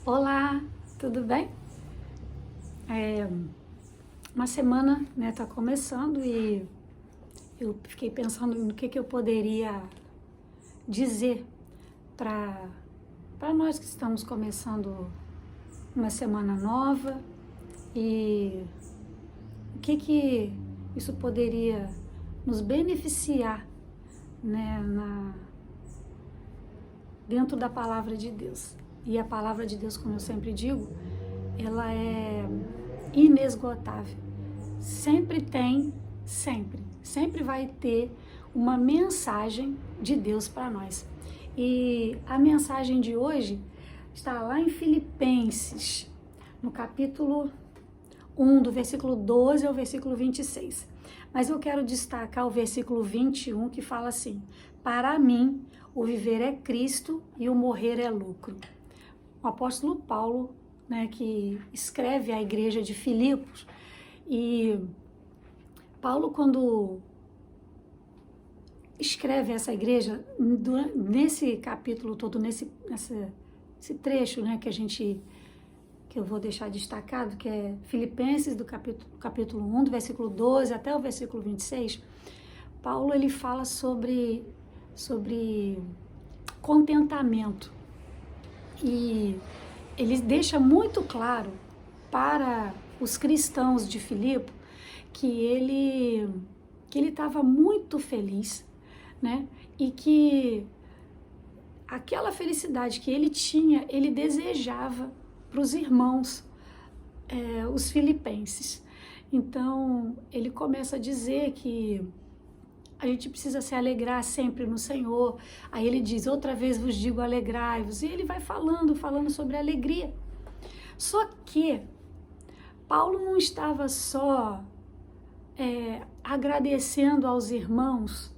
Olá, tudo bem? Uma semana, né, tá começando e eu fiquei pensando no que eu poderia dizer para nós que estamos começando uma semana nova e o que isso poderia nos beneficiar, né, dentro da palavra de Deus. E a palavra de Deus, como eu sempre digo, ela é inesgotável. Sempre vai ter uma mensagem de Deus para nós. E a mensagem de hoje está lá em Filipenses, no capítulo 1, do versículo 12 ao versículo 26. Mas eu quero destacar o versículo 21, que fala assim: para mim, o viver é Cristo e o morrer é lucro. O apóstolo Paulo, né, que escreve à igreja de Filipos, e Paulo, quando escreve essa igreja, nesse capítulo todo, nesse trecho, né, que eu vou deixar destacado, que é Filipenses, do capítulo 1, do versículo 12 até o versículo 26, Paulo ele fala sobre contentamento. E ele deixa muito claro para os cristãos de Filipe que ele estava muito feliz, né? E que aquela felicidade que ele tinha, ele desejava para os irmãos, os filipenses. Então, ele começa a dizer que a gente precisa se alegrar sempre no Senhor. Aí ele diz: outra vez vos digo, alegrai-vos. E ele vai falando sobre a alegria. Só que Paulo não estava só agradecendo aos irmãos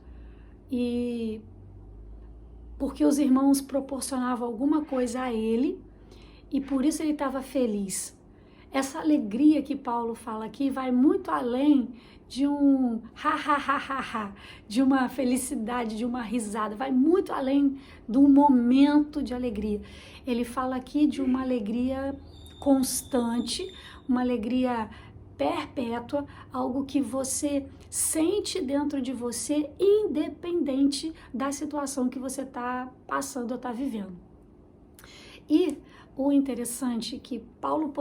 e porque os irmãos proporcionavam alguma coisa a ele e por isso ele estava feliz. Essa alegria que Paulo fala aqui vai muito além de um ha, de uma felicidade, de uma risada, vai muito além de um momento de alegria. Ele fala aqui de uma alegria constante, uma alegria perpétua, algo que você sente dentro de você, independente da situação que você está passando ou está vivendo. E o interessante é que Paulo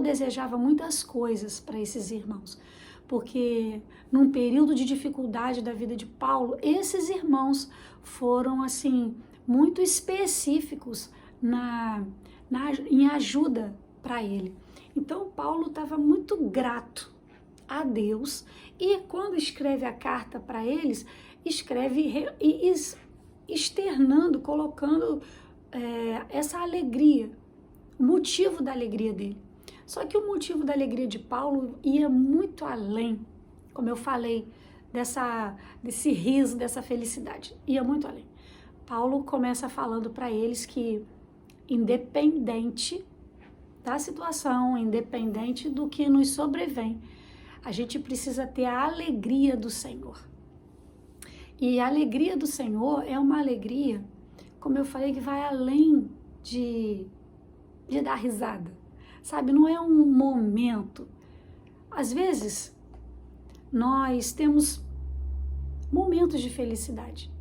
desejava muitas coisas para esses irmãos, porque num período de dificuldade da vida de Paulo, esses irmãos foram assim muito específicos em ajuda para ele. Então Paulo estava muito grato a Deus e quando escreve a carta para eles, escreve externando, colocando essa alegria, o motivo da alegria dele. Só que o motivo da alegria de Paulo ia muito além, como eu falei, desse riso, dessa felicidade, ia muito além. Paulo começa falando para eles que, independente da situação, independente do que nos sobrevém, a gente precisa ter a alegria do Senhor. E a alegria do Senhor é uma alegria, como eu falei, que vai além de dar risada, sabe? Não é um momento. Às vezes, nós temos momentos de felicidade.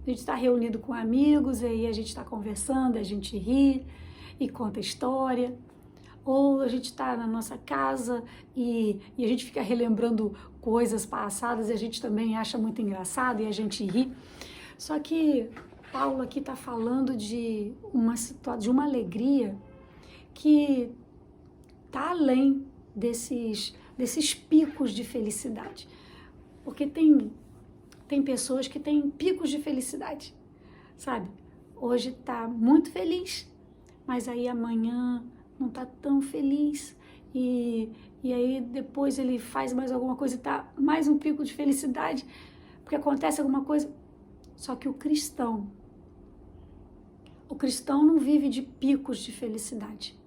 A gente está reunido com amigos, e aí a gente está conversando, a gente ri e conta história. Ou a gente está na nossa casa e a gente fica relembrando coisas passadas e a gente também acha muito engraçado e a gente ri. Só que Paulo aqui está falando de uma alegria que está além desses picos de felicidade. Porque tem pessoas que têm picos de felicidade, sabe? Hoje está muito feliz, mas aí amanhã não está tão feliz e aí depois ele faz mais alguma coisa e está mais um pico de felicidade, porque acontece alguma coisa. Só que o cristão não vive de picos de felicidade.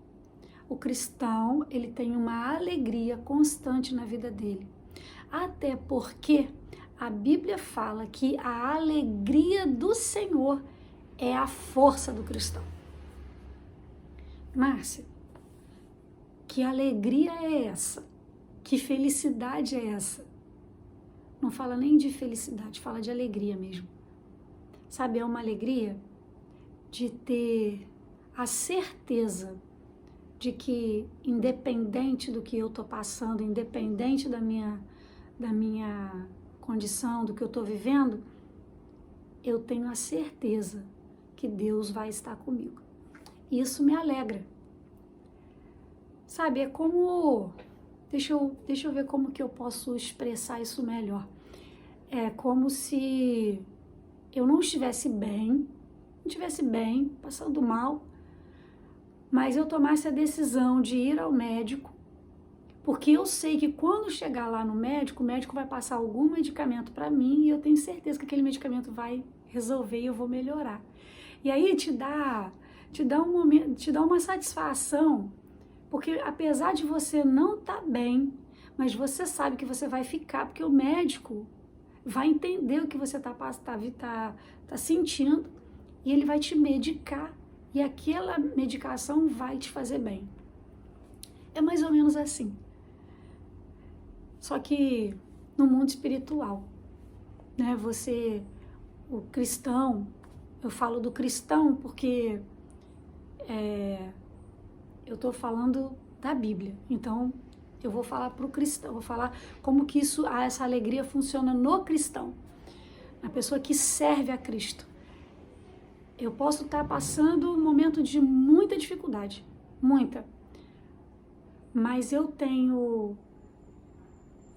O cristão, ele tem uma alegria constante na vida dele. Até porque a Bíblia fala que a alegria do Senhor é a força do cristão. Márcia, que alegria é essa? Que felicidade é essa? Não fala nem de felicidade, fala de alegria mesmo. Sabe, é uma alegria de ter a certeza de que, independente do que eu estou passando, independente da minha condição, do que eu estou vivendo, eu tenho a certeza que Deus vai estar comigo. Isso me alegra. Sabe, é como... Deixa eu ver como que eu posso expressar isso melhor. É como se eu não estivesse bem, passando mal, mas eu tomasse a decisão de ir ao médico, porque eu sei que quando chegar lá no médico, o médico vai passar algum medicamento para mim e eu tenho certeza que aquele medicamento vai resolver e eu vou melhorar. E aí te dá um momento, te dá uma satisfação, porque apesar de você não estar bem, mas você sabe que você vai ficar, porque o médico vai entender o que você tá sentindo e ele vai te medicar e aquela medicação vai te fazer bem. É mais ou menos assim. Só que no mundo espiritual, né? O cristão, eu falo do cristão porque eu estou falando da Bíblia, então eu vou falar para o cristão, vou falar como que essa alegria funciona no cristão, na pessoa que serve a Cristo. Eu posso estar passando um momento de muita dificuldade, muita, mas eu tenho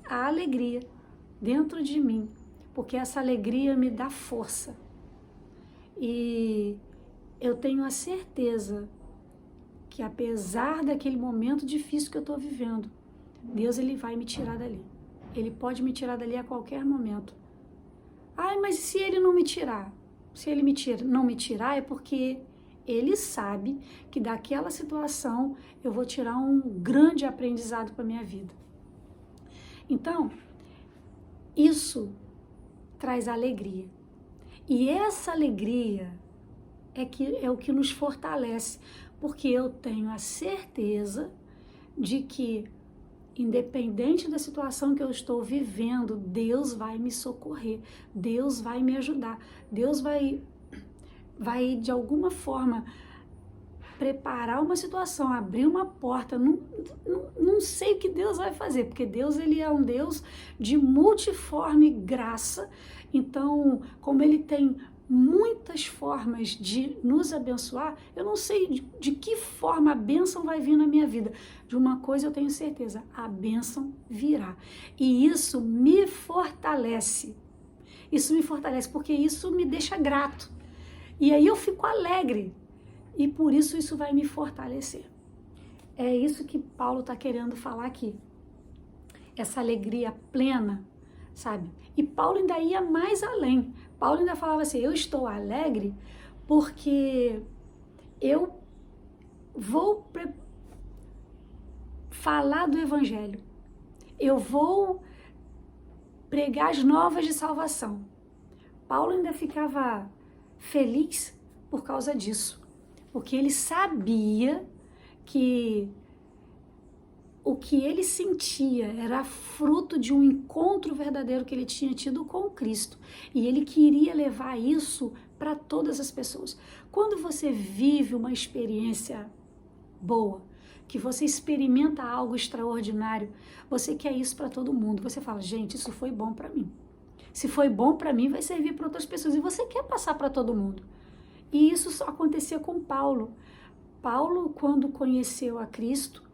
a alegria dentro de mim, porque essa alegria me dá força. E eu tenho a certeza que apesar daquele momento difícil que eu estou vivendo, Deus, ele vai me tirar dali. Ele pode me tirar dali a qualquer momento. Ai, mas se ele não me tirar? Se ele não me tirar é porque ele sabe que daquela situação eu vou tirar um grande aprendizado para a minha vida. Então, isso traz alegria. E essa alegria é o que nos fortalece, porque eu tenho a certeza de que, independente da situação que eu estou vivendo, Deus vai me socorrer, Deus vai me ajudar, Deus vai de alguma forma preparar uma situação, abrir uma porta, não sei o que Deus vai fazer, porque Deus, ele é um Deus de multiforme graça, então, como ele tem muitas formas de nos abençoar, eu não sei de que forma a bênção vai vir na minha vida. De uma coisa eu tenho certeza, a bênção virá. E isso me fortalece. Isso me fortalece porque isso me deixa grato. E aí eu fico alegre. E por isso vai me fortalecer. É isso que Paulo está querendo falar aqui. Essa alegria plena, sabe? E Paulo ainda ia mais além. Paulo ainda falava assim, eu estou alegre porque eu vou falar do Evangelho. Eu vou pregar as novas de salvação. Paulo ainda ficava feliz por causa disso, porque ele sabia que o que ele sentia era fruto de um encontro verdadeiro que ele tinha tido com Cristo. E ele queria levar isso para todas as pessoas. Quando você vive uma experiência boa, que você experimenta algo extraordinário, você quer isso para todo mundo. Você fala, gente, isso foi bom para mim. Se foi bom para mim, vai servir para outras pessoas. E você quer passar para todo mundo. E isso só acontecia com Paulo. Paulo, quando conheceu a Cristo,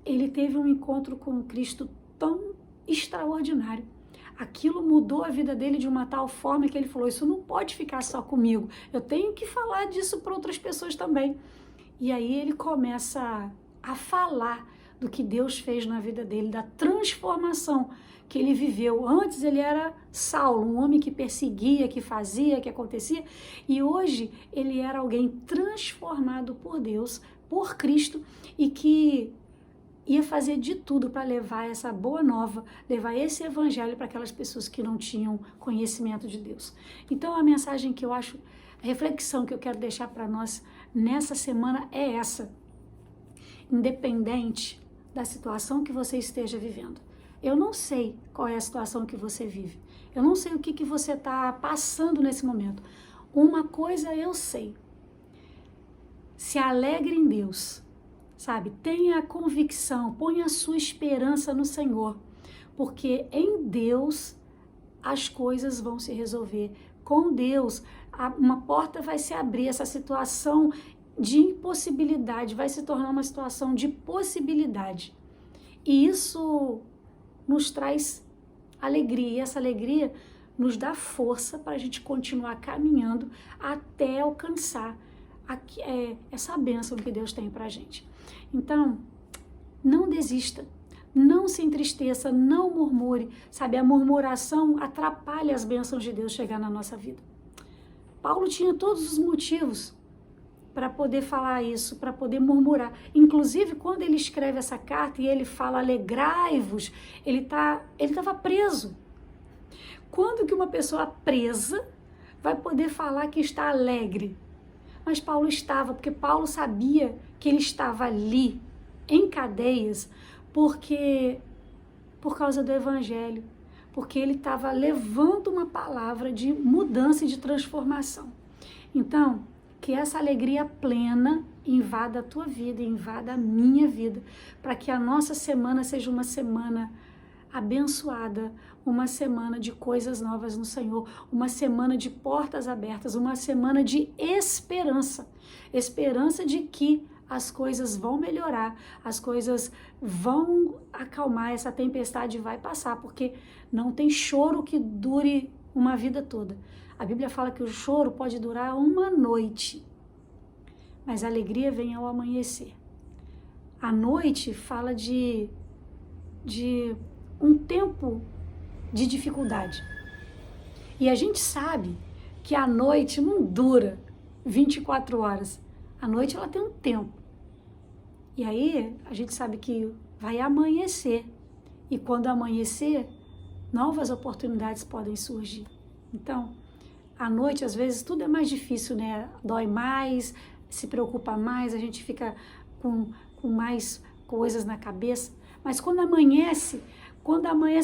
ele teve um encontro com Cristo tão extraordinário. Aquilo mudou a vida dele de uma tal forma que ele falou, isso não pode ficar só comigo, eu tenho que falar disso para outras pessoas também. E aí ele começa a falar do que Deus fez na vida dele, da transformação que ele viveu. Antes ele era Saulo, um homem que perseguia, que fazia, que acontecia, e hoje ele era alguém transformado por Deus, por Cristo, e que ia fazer de tudo para levar essa boa nova, levar esse evangelho para aquelas pessoas que não tinham conhecimento de Deus. Então a mensagem que eu acho, a reflexão que eu quero deixar para nós nessa semana é essa. independente da situação que você esteja vivendo. Eu não sei qual é a situação que você vive. Eu não sei o que você está passando nesse momento. Uma coisa eu sei. Se alegre em Deus, sabe? Tenha a convicção, ponha a sua esperança no Senhor, porque em Deus as coisas vão se resolver. Com Deus, uma porta vai se abrir, essa situação de impossibilidade vai se tornar uma situação de possibilidade. E isso nos traz alegria, e essa alegria nos dá força para a gente continuar caminhando até alcançar essa bênção que Deus tem para a gente. Então, não desista, não se entristeça, não murmure, sabe? A murmuração atrapalha as bênçãos de Deus chegar na nossa vida. Paulo tinha todos os motivos para poder falar isso, para poder murmurar. Inclusive, quando ele escreve essa carta e ele fala alegrai-vos, ele estava preso. Quando que uma pessoa presa vai poder falar que está alegre? Mas Paulo estava, porque Paulo sabia que ele estava ali, em cadeias, por causa do Evangelho, porque ele estava levando uma palavra de mudança e de transformação. Então, que essa alegria plena invada a tua vida, invada a minha vida, para que a nossa semana seja uma semana abençoada, uma semana de coisas novas no Senhor, uma semana de portas abertas, uma semana de esperança, esperança de que as coisas vão melhorar, as coisas vão acalmar, essa tempestade vai passar, porque não tem choro que dure uma vida toda. A Bíblia fala que o choro pode durar uma noite, mas a alegria vem ao amanhecer. A noite fala de um tempo de dificuldade. E a gente sabe que a noite não dura 24 horas. A noite ela tem um tempo. E aí a gente sabe que vai amanhecer. E quando amanhecer, novas oportunidades podem surgir. Então, à noite, às vezes, tudo é mais difícil, né? Dói mais, se preocupa mais, a gente fica com mais coisas na cabeça. Mas quando amanhece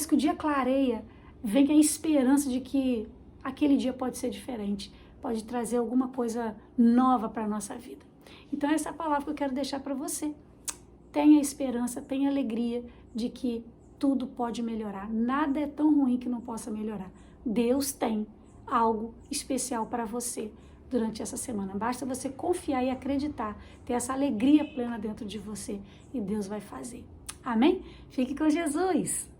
que o dia clareia, vem a esperança de que aquele dia pode ser diferente, pode trazer alguma coisa nova para a nossa vida. Então essa é a palavra que eu quero deixar para você. Tenha esperança, tenha alegria de que tudo pode melhorar. Nada é tão ruim que não possa melhorar. Deus tem algo especial para você durante essa semana. Basta você confiar e acreditar, ter essa alegria plena dentro de você e Deus vai fazer. Amém? Fique com Jesus!